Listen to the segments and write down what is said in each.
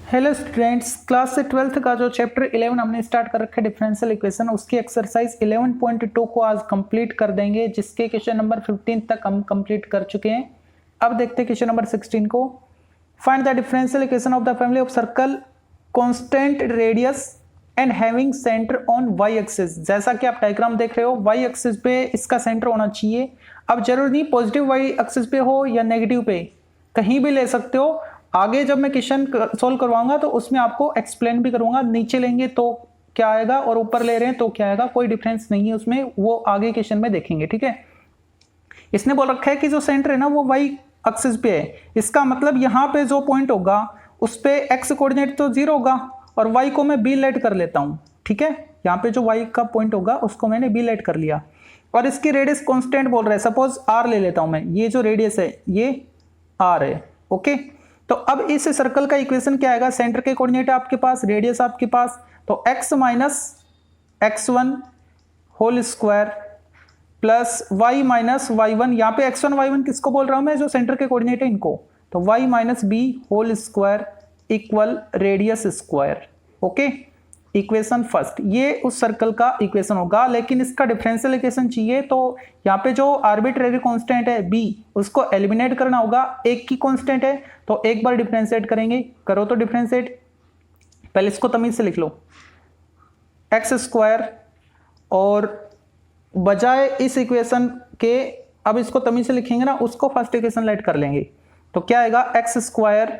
Hello students, class से 12th का जो चैप्टर 11 हमने स्टार्ट कर रखा है डिफरेंशियल इक्वेशन, उसकी एक्सरसाइज 11.2 को आज कंप्लीट कर देंगे, जिसके क्वेश्चन नंबर 15 तक हम कंप्लीट कर चुके हैं। अब देखते हैं क्वेश्चन नंबर 16 को। Find the differential equation of the family of circle constant radius and having centre on Y axis. जैसा कि आप डायग्राम देख रहे हो, वाई एक्सिस पे इसका सेंटर होना चाहिए। अब जरूर नहीं पॉजिटिव वाई एक्सिस पे हो या नेगेटिव पे, कहीं भी ले सकते हो। आगे जब मैं क्वेश्चन सोल्व करवाऊंगा तो उसमें आपको एक्सप्लेन भी करूंगा, नीचे लेंगे तो क्या आएगा और ऊपर ले रहे हैं तो क्या आएगा, कोई डिफरेंस नहीं है उसमें, वो आगे क्वेश्चन में देखेंगे। ठीक है, इसने बोल रखा है कि जो सेंटर है ना वो वाई एक्सिस पे है। इसका मतलब यहाँ पे जो पॉइंट होगा उस पे एक्स कोऑर्डिनेट तो 0 होगा और वाई को मैं बी लेट कर लेता हूँ। ठीक है, यहाँ पे जो वाई का पॉइंट होगा उसको मैंने बी लेट कर लिया और इसकी रेडियस कांस्टेंट बोल रहा है, सपोज आर ले लेता हूं मैं। ये जो रेडियस है ये आर है। ओके, तो अब इस सर्कल का इक्वेशन क्या आएगा, सेंटर के कोऑर्डिनेट आपके पास, रेडियस आपके पास, तो x minus x1 whole square plus y minus y1। यहाँ पे x1 y1 किसको बोल रहा हूं मैं, जो सेंटर के कोऑर्डिनेट है इनको, तो y minus B whole square equal radius square. Okay, equation first, ये उस सर्कल का इक्वेशन होगा, लेकिन इसका डिफरेंशियल इक्वेशन चाहिए तो यहाँ पे जो आर्बिट्रेरी कांस्टेंट है b, उसको एलिमिनेट करना होगा। एक की कांस्टेंट है तो एक बार डिफरेंशिएट करेंगे, करो तो डिफरेंशिएट। पहले इसको तमीज से लिख लो, एक्स स्क्वायर, और बजाय इस इक्वेशन के अब इसको तमीज से लिखेंगे ना, उसको फर्स्ट इक्वेशन लेट कर लेंगे। तो क्या आएगा, x square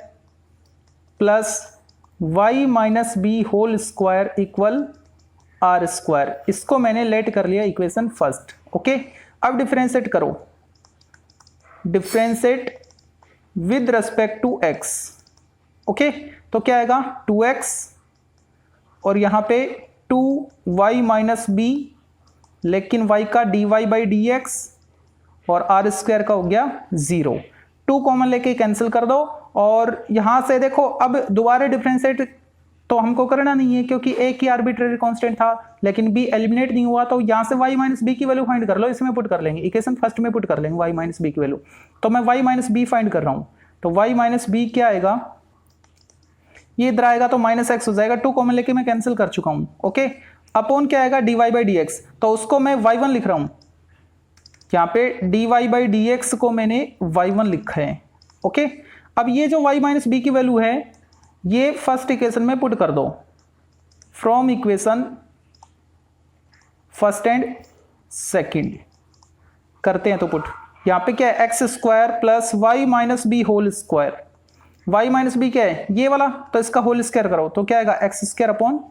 plus y minus B whole square equal are square. इसको मैंने लेट कर लिया इक्वेशन फर्स्ट। ओके, अब डिफरेंशिएट करो, differentiate with respect to x। Okay, तो क्या आएगा 2x और यहां पे 2y माइनस बी, लेकिन y का dy बाई डी एक्स और आर स्क्वायर का हो गया 0। 2 कॉमन लेके कैंसिल कर दो और यहां से देखो, अब दोबारा डिफरेंशिएट तो हमको करना नहीं है क्योंकि a की आर्बिट्रेरी कांस्टेंट था, लेकिन b एलिमिनेट नहीं हुआ, तो यहां से y माइनस बी की वैल्यू फाइंड कर लो, इसमें पुट कर लेंगे, इक्वेशन फर्स्ट में पुट कर लेंगे y माइनस बी की वैल्यू। तो मैं y माइनस बी फाइंड कर रहा हूं, तो y माइनस बी क्या आएगा, ये इधर आएगा तो माइनस एक्स हो जाएगा, 2 कॉमन लेके मैं कैंसिल कर चुका हूं। ओके, अपॉन क्या आएगा, dy बाई डी एक्स, तो उसको मैं y1 लिख रहा हूं, यहाँ पे dy बाई डी एक्स को मैंने y1 लिखा है। ओके, अब ये जो y माइनस बी की वैल्यू है ये फर्स्ट इक्वेशन में पुट कर दो, from equation first and second करते हैं तो पुट। यहाँ पे क्या है, x square plus Y minus B whole square. Y minus B क्या है, ये वाला, तो इसका होल स्क्वायर करो तो क्या आएगा, x square upon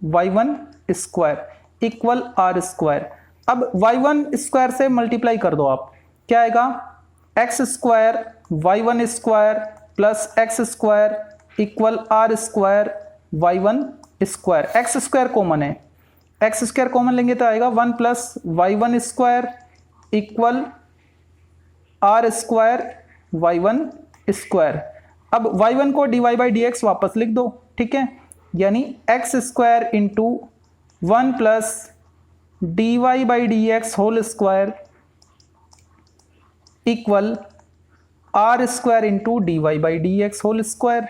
y1 square equal are square. अब y1 स्क्वायर से मल्टीप्लाई कर दो आप, क्या आएगा, x square y1 square plus x square equal are square y1 square. X square common है, एक्स स्क्वायर कॉमन लेंगे तो आएगा 1 plus y1 square equal are square y1 square. अब y1 को dy बाई डी एक्स वापस लिख दो। ठीक है, यानी x square into 1 plus dy by D x whole square equal are square into d y by D x whole square.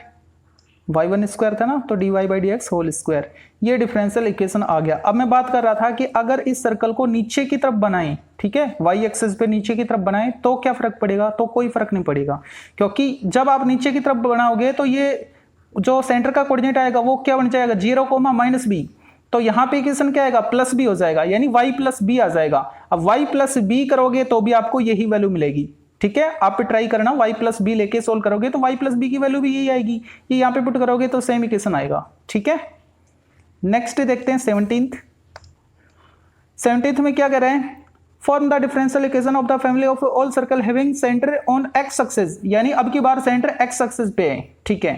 y1 square था ना, तो dy by D x whole square. ये डिफरेंशियल इक्वेशन आ गया। अब मैं बात कर रहा था कि अगर इस सर्कल को नीचे की तरफ बनाएं, ठीक है, y एक्सिस पे नीचे की तरफ बनाएं तो क्या फर्क पड़ेगा, तो कोई फर्क नहीं पड़ेगा, क्योंकि जब आप नीचे की तरफ बनाओगे तो ये जो सेंटर का कोऑर्डिनेट आएगा वो क्या बन जाएगा, 0 माइनस बी, तो यहाँ पे इक्वेशन क्या आएगा, प्लस बी हो जाएगा, यानी y प्लस बी आ जाएगा। अब y प्लस बी करोगे तो भी आपको यही वैल्यू मिलेगी। ठीक है, आप ट्राई करना, y प्लस बी लेके सोल्व करोगे तो y प्लस बी की वैल्यू भी यही आएगी, ये यहाँ पे पुट करोगे तो सेम इक्वेशन आएगा। ठीक है, नेक्स्ट देखते हैं 17th में क्या कह रहे हैं, form the differential equation of the family of all circle having centre on x axis, यानी अब की बार सेंटर एक्स एक्सिस पे है। ठीक है,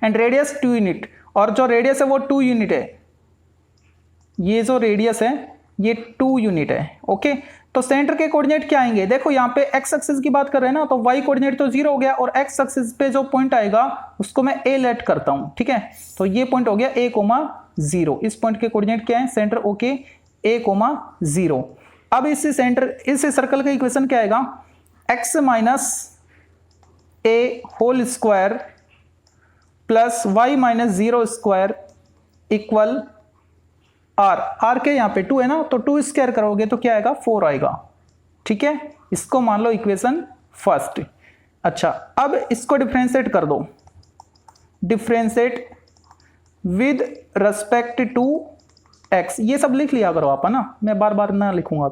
एंड रेडियस 2 यूनिट, और जो रेडियस है वो 2 यूनिट है, ये जो रेडियस है ये 2 यूनिट है। ओके, तो सेंटर के कोऑर्डिनेट क्या आएंगे, देखो यहाँ पे एक्स एक्सिस की बात कर रहे हैं ना, तो y कोऑर्डिनेट तो 0 हो गया और एक्स एक्सिस पे जो पॉइंट आएगा उसको मैं a लेट करता हूं। ठीक है, तो ये पॉइंट हो गया a, 0। इस पॉइंट के कोऑर्डिनेट क्या है, सेंटर ओके a, 0। अब इस सर्कल का इक्वेशन क्या आएगा, x minus a whole square plus Y minus 0 square equal r, r के यहाँ पे 2 है ना, तो 2 स्क्वायर करोगे तो क्या आएगा 4 आएगा। ठीक है, इसको मान लो इक्वेशन फर्स्ट। अच्छा, अब इसको डिफरेंशिएट कर दो, differentiate with respect to x, ये सब लिख लिया करो आप, है ना, मैं बार बार ना लिखूंगा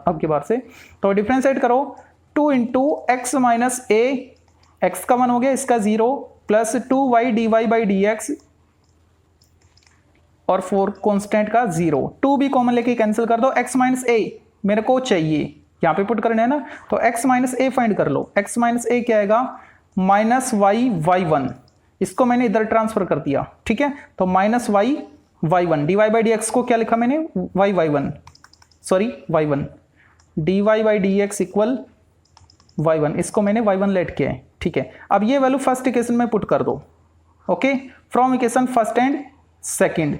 आपकी बार से। तो डिफरेंशिएट करो 2 इंटू एक्स माइनस ए, एक्स का 1 हो गया, इसका 0, plus 2y dy by D x और 4 कॉन्स्टेंट का 0, 2 भी कॉमन लेके कैंसिल कर दो। x माइनस ए मेरे को चाहिए, यहाँ पे पुट करना है ना, तो x माइनस ए फाइंड कर लो। x माइनस ए क्या आएगा, माइनस वाई वाई 1, इसको मैंने इधर ट्रांसफर कर दिया। ठीक है, तो minus y y 1, d y by D x को क्या लिखा मैंने, y y 1, sorry y 1, d y by D x equal y 1, इसको मैंने वाई 1 लेट किया है। ठीक है, अब ये वैल्यू फर्स्ट इक्वेशन में पुट कर दो। Okay, from equation first and second,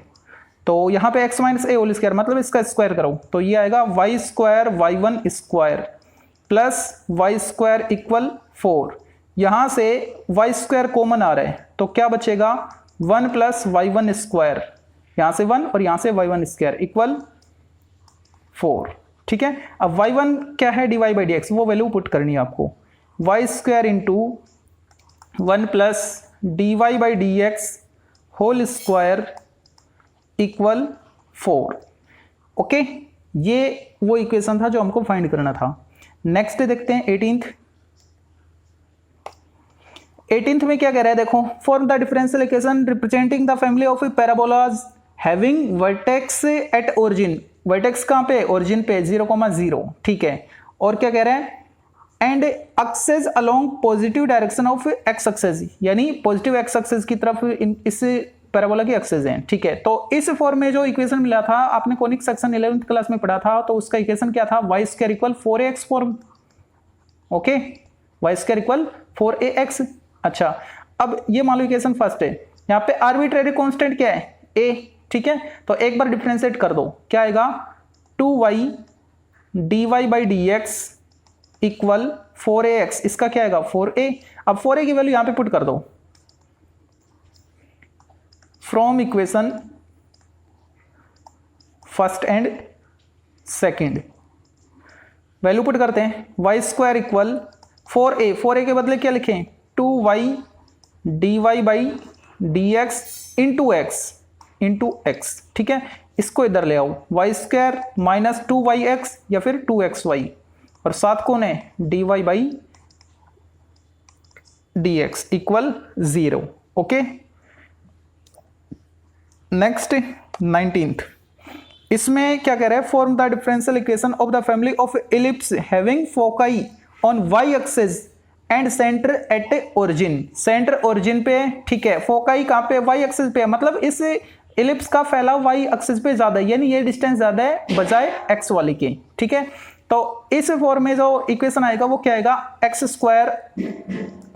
तो यहाँ पे x minus a whole square मतलब इसका स्क्वायर करो, तो ये आएगा y square y 1 square plus y square equal 4, यहाँ से वाई स्क्वायर कॉमन आ रहा है तो क्या बचेगा 1 प्लस वाई 1 स्क्वायर, यहाँ से 1 और यहाँ से वाई 1 स्क्वायर इक्वल 4। ठीक है, अब वाई 1 क्या है, d y by D x, वो वैल्यू पुट करनी है आपको, y square into 1 plus d y by D x whole square equal 4। Okay, ये वो इक्वेशन था जो हमको फाइंड करना था। नेक्स्ट देखते हैं 18th में क्या कह रहा है, देखो, form the differential equation representing the family of parabolas having vertex at origin, vertex कहाँ पे, ओरिजिन पे 0,0। ठीक है, और क्या कह रहे हैं, and axis along positive direction of x axis, यानी पॉजिटिव एक्स एक्सेस की तरफ इस पैराबोला की एक्सेस हैं। ठीक है, तो इस फॉर्म में जो इक्वेशन मिला था आपने कोनिक सेक्शन 11th क्लास में पढ़ा था, तो उसका इक्वेशन क्या था, y square equal 4ax form. Okay, y square equal 4ax। अच्छा, अब ये मान लो इक्वेशन फर्स्ट है, यहाँ पे आर्बिट्रेरी कांस्टेंट क्या है, a। ठीक है, तो एक बार डिफरेंशिएट कर दो, क्या आएगा 2y dy by D x equal 4ax, इसका क्या आएगा 4a। अब 4a की वैल्यू यहाँ पे पुट कर दो, from equation first and second, value put करते हैं, Y square equal 4a, 4a के बदले क्या लिखें, 2y dy by D x into x. ठीक है, इसको इधर ले आओ, वाई स्क्वायर माइनस 2yx या फिर 2xy, और साथ कौन है, dy by D x equal 0। Okay, next 19th, इसमें क्या कह रहा है, form the differential equation of the family of ellipse having foci on Y axis and centre at origin, centre origin पे। ठीक है, फोकाई कहाँ पे, वाई एक्सिस पे, मतलब इस इलिप्स का फैलाव वाई एक्सिस पे ज्यादा है, यानी ये डिस्टेंस ज्यादा है बजाय एक्स वाली के। ठीक है, तो इस फॉर्म में जो इक्वेशन आएगा वो क्या आएगा, एक्स स्क्वायर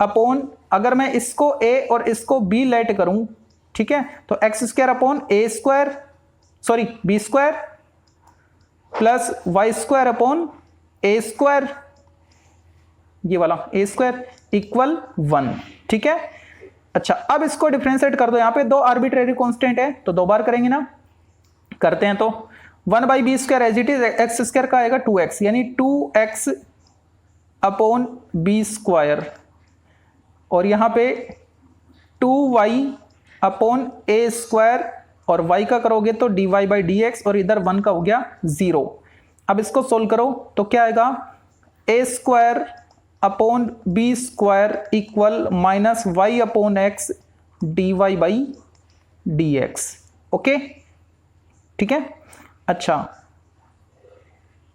अपॉन, अगर मैं इसको a और इसको b लेट करूं, ठीक है, तो x square upon a square, sorry b square plus y square upon a square, ये वाला ए स्क्वायर इक्वल 1। ठीक है, अच्छा, अब इसको डिफरेंशिएट कर दो, यहाँ पे दो आर्बिट्रेरी कांस्टेंट है तो दो बार करेंगे ना, करते हैं, तो 1 by b square as it is, x square का आएगा 2x, यानी 2x अपॉन बी स्क्वायर, और यहाँ पे 2y अपॉन ए स्क्वायर, और y का करोगे तो dy बाई डी एक्स, और इधर 1 का हो गया 0। अब इसको सोल्व करो तो क्या आएगा, a square upon b square equal minus y upon x dy by D x. Okay, ठीक है, अच्छा,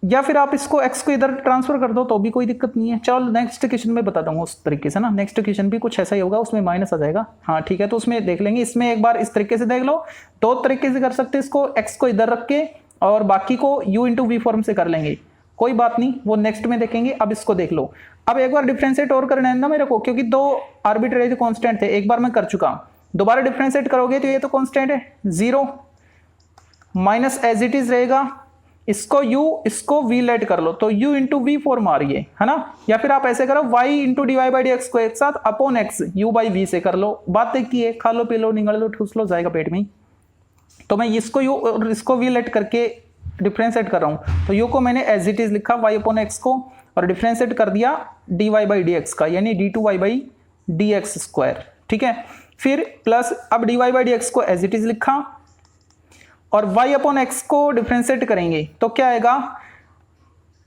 या फिर आप इसको x को इधर ट्रांसफर कर दो तो भी कोई दिक्कत नहीं है। चलो नेक्स्ट क्वेश्चन में बता दूंगा उस तरीके से ना, नेक्स्ट क्वेश्चन भी कुछ ऐसा ही होगा, उसमें माइनस आ जाएगा। हाँ ठीक है, तो उसमें देख लेंगे, इसमें एक बार इस तरीके से देख लो, दो तरीके से कर सकते हैं इसको, x को इधर रख के और बाकी को u इंटू वी फॉर्म से कर लेंगे, कोई बात नहीं, वो नेक्स्ट में देखेंगे। अब इसको देख लो, अब एक बार डिफरेंशिएट और करना है ना मेरे को, क्योंकि दो आर्बिट्रेरी कांस्टेंट थे, एक बार मैं कर चुका, दोबारा डिफरेंशिएट करोगे तो ये तो कांस्टेंट है 0 माइनस एज इट इज रहेगा, इसको u इसको v लेट कर लो तो u इंटू वी फॉर्म आ रही है ना, या फिर आप ऐसे करो y into d y by D x को एक साथ upon x u by v से कर लो। बात एक ही है, खा लो पी लो निगल लो ठूस लो जाएगा पेट में। तो मैं इसको u और इसको v लेट करके डिफ्रेंशिएट कर रहा हूँ, तो u को मैंने एज इट इज लिखा y अपॉन x को और डिफ्रेंशिएट कर दिया dy बाई डी एक्स का, यानी d2y by D x square. ठीक है, फिर प्लस अब dy बाई डी एक्स को एज इट इज लिखा और y अपॉन एक्स को डिफ्रेंशिएट करेंगे तो क्या आएगा,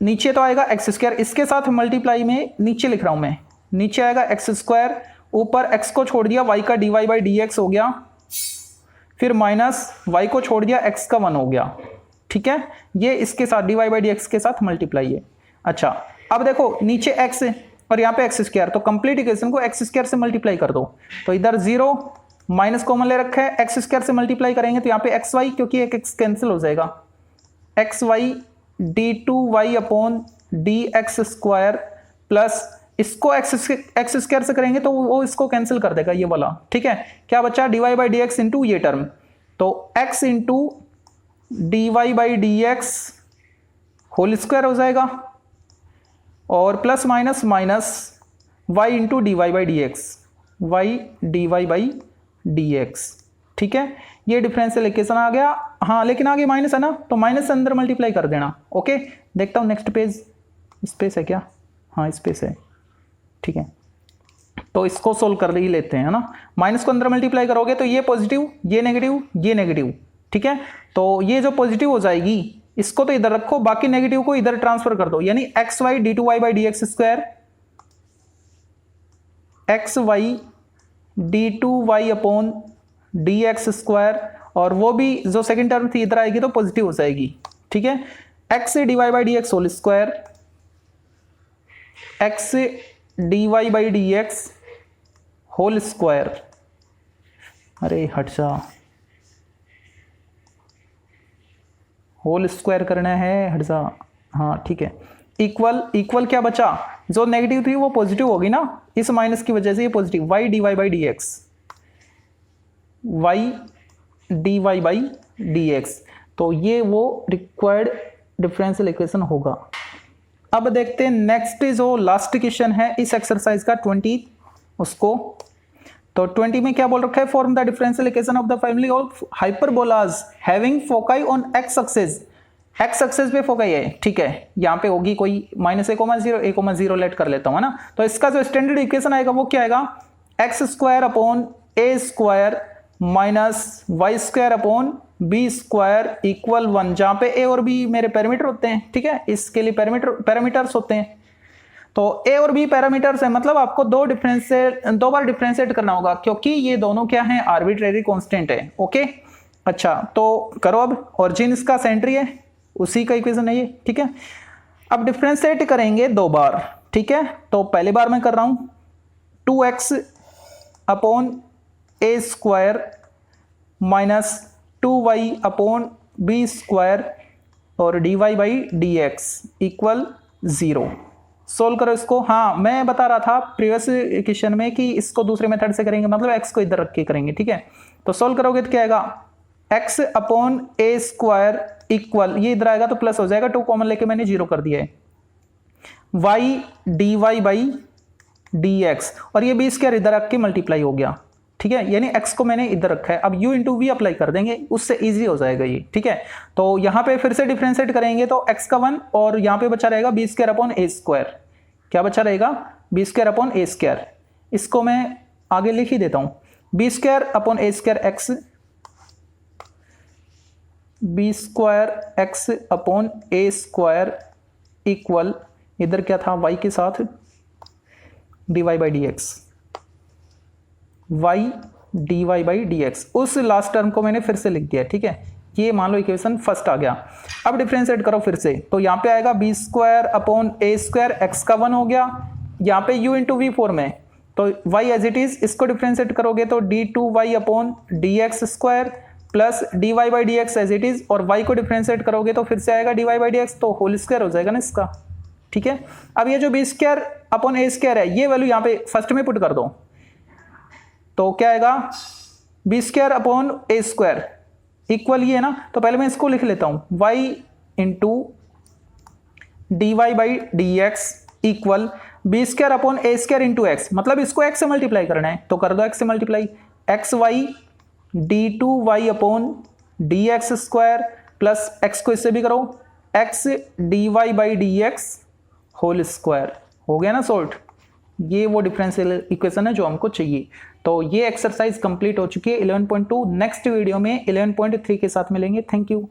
नीचे तो आएगा एक्स स्क्वायर, इसके साथ मल्टीप्लाई में नीचे लिख रहा हूं मैं, नीचे आएगा एक्स स्क्वायर, ऊपर x को छोड़ दिया y का dy बाई डी एक्स हो गया, फिर माइनस y को छोड़ दिया x का 1 हो गया। ठीक है, ये इसके साथ dy बाई डी एक्स के साथ मल्टीप्लाई है। अच्छा अब देखो नीचे x और यहाँ पे एक्स स्क्वायर, तो कंप्लीट इक्वेशन को एक्स स्क्वायर से मल्टीप्लाई कर दो, तो इधर 0 माइनस कॉमन ले रखा है, एक्स स्क्वायर से मल्टीप्लाई करेंगे तो यहाँ पे एक्स वाई, क्योंकि एक एक्स कैंसिल हो जाएगा, x y d two y upon d x square plus इसको एक्स स्क्वायर से करेंगे तो वो इसको कैंसिल कर देगा ये वाला। ठीक है, क्या बचा d y by D x into ये टर्म, तो x into d y by D x whole square हो जाएगा और plus minus minus y into d y by D x, y d y by D x. ठीक है, ये differential equation आ गया। हाँ लेकिन आगे माइनस है ना, तो माइनस से अंदर मल्टीप्लाई कर देना। ओके, देखता हूँ नेक्स्ट पेज, स्पेस है क्या? हाँ स्पेस है। ठीक है, तो इसको सोल्व कर ही लेते हैं, है ना। माइनस को अंदर मल्टीप्लाई करोगे तो ये पॉजिटिव, ये नेगेटिव, ये नेगेटिव। ठीक है, तो ये जो पॉजिटिव हो जाएगी इसको तो इधर रखो, बाकी नेगेटिव को इधर ट्रांसफर कर दो, यानी x y d two y by D x square, x y d two y upon d x square, और वो भी जो सेकंड टर्म थी इधर आएगी तो पॉजिटिव हो जाएगी। ठीक है, x d y by D x whole square, x d y by D x whole square, अरे हट जा, होल स्क्वायर करना है, हट जा। हाँ ठीक है, इक्वल, इक्वल क्या बचा, जो नेगेटिव थी वो पॉजिटिव होगी ना, इस माइनस की वजह से ये positive, y d y by D x, y d y by D x, तो ये वो रिक्वायर्ड डिफरेंशियल इक्वेशन होगा। अब देखते हैं नेक्स्ट जो लास्ट क्वेश्चन है इस एक्सरसाइज का 20, उसको तो 20 में क्या बोल रखा है, form the differential equation of the family of hyperbolas having foci on x axis, x axis पे फोकाई है। ठीक है, यहाँ पे होगी कोई माइनस ए कोमा जीरो लेट कर लेता हूँ, है ना। तो इसका जो स्टैंडर्ड इक्वेशन आएगा वो क्या आएगा, x square upon a square minus y square upon b square equal 1, जहाँ पे ए और बी मेरे पैरामीटर होते हैं। ठीक है, इसके लिए पैरामीटर्स होते हैं, तो ए और बी पैरामीटर्स है, मतलब आपको दो बार डिफरेंशिएट करना होगा, क्योंकि ये दोनों क्या हैं, आर्बिट्रेरी कांस्टेंट है। ओके, अच्छा तो करो अब, ओरिजिन इसका सेंट्री है, उसी का इक्वेशन है ये। ठीक है, अब डिफरेंशिएट करेंगे 2 बार। ठीक है, तो पहली बार मैं कर रहा हूं 2x upon a square minus 2y upon b square और dy by D x equal 0। Solve करो इसको। हाँ मैं बता रहा था प्रीवियस क्वेश्चन में कि इसको दूसरे मेथड से करेंगे, मतलब x को इधर रख के करेंगे। ठीक है, तो सोल्व करोगे तो क्या आएगा, x upon a square equal, ये इधर आएगा तो प्लस हो जाएगा, 2 कॉमन लेके मैंने 0 कर दिया है, y d y by D x, और ये बी स्क्वायर इधर रख के मल्टीप्लाई हो गया। ठीक है, यानी x को मैंने इधर रखा है, अब u इंटू वी अप्लाई कर देंगे, उससे इजी हो जाएगा ये। ठीक है, तो यहाँ पे फिर से डिफरेंशिएट करेंगे तो x का 1 और यहाँ पे बचा रहेगा b square upon a square, क्या बचा रहेगा, b square upon a square, इसको मैं आगे लिख ही देता हूँ, b square upon a square x, b square x upon a square equal, इधर क्या था y के साथ d y by D x, y d y by D x, उस लास्ट टर्म को मैंने फिर से लिख दिया। ठीक है, ये मान लो इक्वेशन फर्स्ट आ गया। अब डिफरेंशिएट करो फिर से, तो यहाँ पे आएगा B square upon a square, x का 1 हो गया, यहाँ पे u इंटू वी फॉर्म है, तो y एज इट इज, इसको डिफरेंशिएट करोगे तो d two y upon d x square plus d y by D x as it is, और y को डिफरेंशिएट करोगे तो फिर से आएगा d y by D x, तो होल स्क्वायर हो जाएगा ना इसका। ठीक है, अब ये जो b square upon a square है, ये वैल्यू यहाँ पे फर्स्ट में पुट कर दो, तो क्या आएगा, B square upon a square equal ये है ना, तो पहले मैं इसको लिख लेता हूँ, y into dy by D x equal b square upon a square into x, मतलब इसको x से मल्टीप्लाई करना है तो कर दो x से multiply, x y d two y upon d x square plus x को इससे भी करो x d y by D x whole square, हो गया ना सॉल्व। ये वो डिफरेंशियल इक्वेशन है जो हमको चाहिए। तो ये एक्सरसाइज कंप्लीट हो चुकी है 11.2। नेक्स्ट वीडियो में 11.3 के साथ मिलेंगे। Thank you.